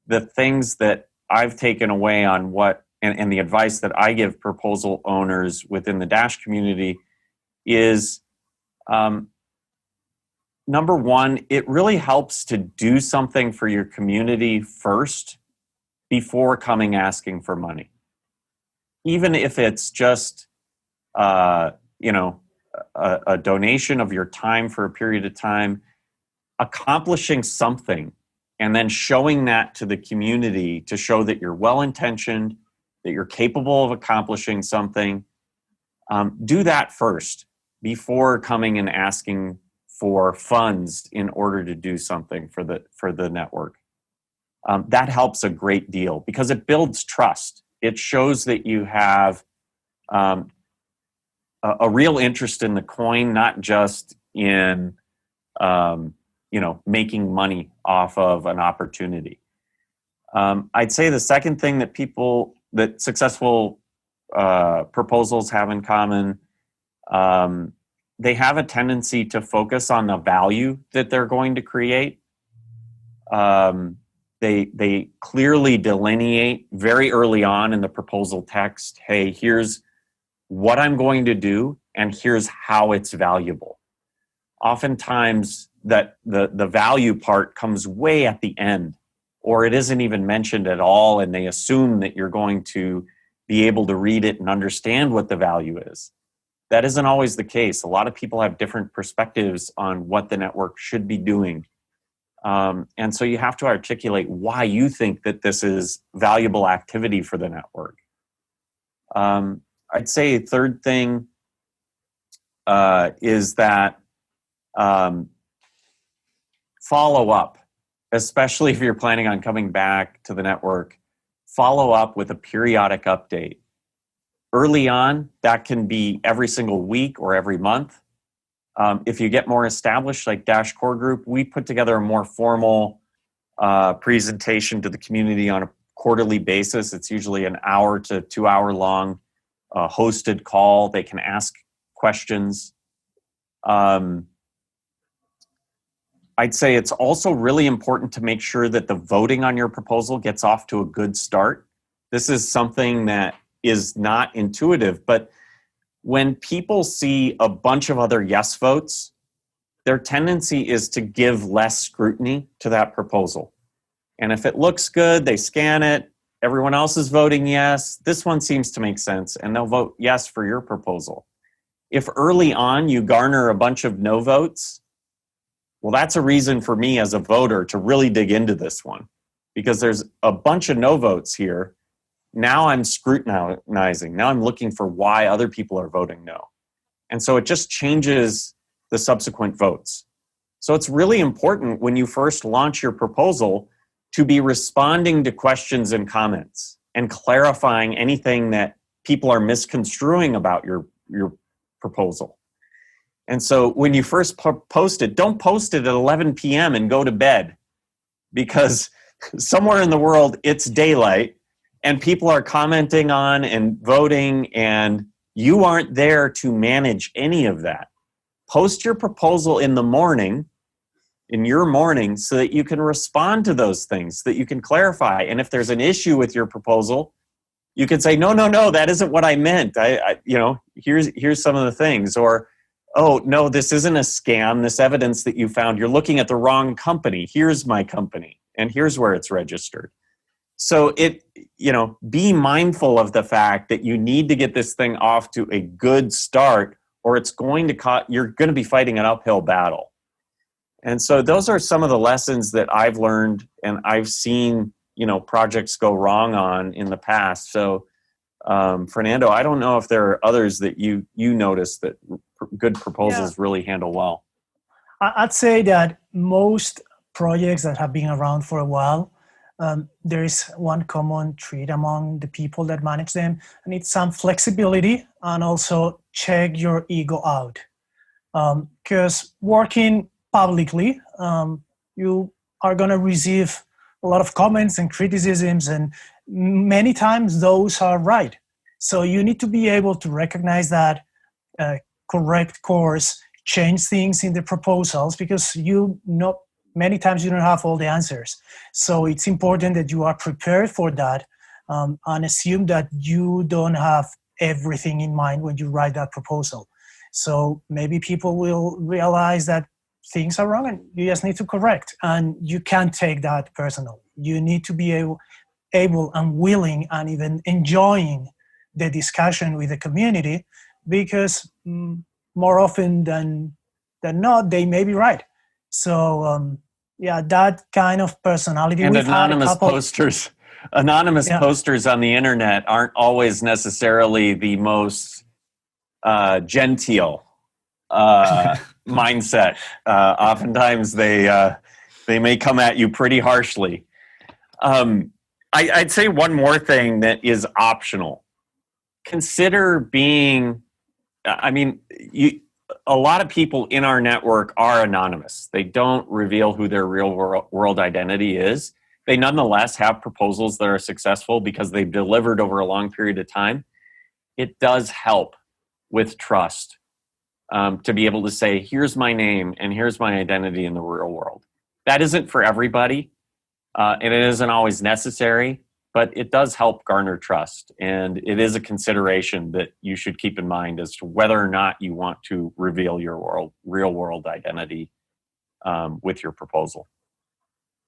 the things that I've taken away on what, and the advice that I give proposal owners within the Dash community is, number one, it really helps to do something for your community first before coming asking for money. Even if it's just, a donation of your time for a period of time, accomplishing something and then showing that to the community to show that you're well-intentioned, that you're capable of accomplishing something. Do that first before coming and asking for funds in order to do something for the network. That helps a great deal because it builds trust. It shows that you have a real interest in the coin, not just in making money off of an opportunity. I'd say the second thing that successful proposals have in common, they have a tendency to focus on the value that they're going to create. They clearly delineate very early on in the proposal text, hey, here's what I'm going to do, and here's how it's valuable. Oftentimes, that the value part comes way at the end, or it isn't even mentioned at all, and they assume that you're going to be able to read it and understand what the value is. That isn't always the case. A lot of people have different perspectives on what the network should be doing. And so you have to articulate why you think that this is valuable activity for the network. I'd say a third thing is that follow up, especially if you're planning on coming back to the network, follow up with a periodic update. Early on, that can be every single week or every month. If you get more established, like Dash Core Group, we put together a more formal presentation to the community on a quarterly basis. It's usually an hour to 2 hour long hosted call. They can ask questions. I'd say it's also really important to make sure that the voting on your proposal gets off to a good start. This is something that is not intuitive, but when people see a bunch of other yes votes, their tendency is to give less scrutiny to that proposal. And if it looks good, they scan it, everyone else is voting yes, this one seems to make sense, and they'll vote yes for your proposal. If early on you garner a bunch of no votes, well, that's a reason for me as a voter to really dig into this one, because there's a bunch of no votes here. Now I'm scrutinizing. Now I'm looking for why other people are voting no. And so it just changes the subsequent votes. So it's really important when you first launch your proposal to be responding to questions and comments and clarifying anything that people are misconstruing about your proposal. And so when you first post it, don't post it at 11 p.m. and go to bed, because somewhere in the world it's daylight and people are commenting on and voting, and you aren't there to manage any of that. Post your proposal in the morning, in your morning, so that you can respond to those things, that you can clarify. And if there's an issue with your proposal, you can say, no, that isn't what I meant. Here's some of the things. Or, oh, no, this isn't a scam. This evidence that you found, you're looking at the wrong company. Here's my company, and here's where it's registered. So be mindful of the fact that you need to get this thing off to a good start, or it's going to you're going to be fighting an uphill battle. And so those are some of the lessons that I've learned and I've seen, projects go wrong on in the past. So, Fernando, I don't know if there are others that you notice that good proposals really handle well. I'd say that most projects that have been around for a while, there is one common trait among the people that manage them, and it's some flexibility, and also check your ego out. Because working publicly, you are going to receive a lot of comments and criticisms, and many times those are right. So you need to be able to recognize that, correct course, change things in the proposals, because you many times you don't have all the answers. So it's important that you are prepared for that, and assume that you don't have everything in mind when you write that proposal. So maybe people will realize that things are wrong and you just need to correct, and you can't take that personal. You need to be able and willing and even enjoying the discussion with the community, because more often than not, they may be right. So yeah, that kind of personality. And We've had a couple. Anonymous Yeah. posters on the internet aren't always necessarily the most genteel mindset. Oftentimes they may come at you pretty harshly. I'd say one more thing that is optional. Consider being, a lot of people in our network are anonymous. They don't reveal who their real world identity is. They nonetheless have proposals that are successful because they've delivered over a long period of time. It does help with trust to be able to say, here's my name and here's my identity in the real world. That isn't for everybody, and it isn't always necessary, but it does help garner trust. And it is a consideration that you should keep in mind as to whether or not you want to reveal your real world identity with your proposal.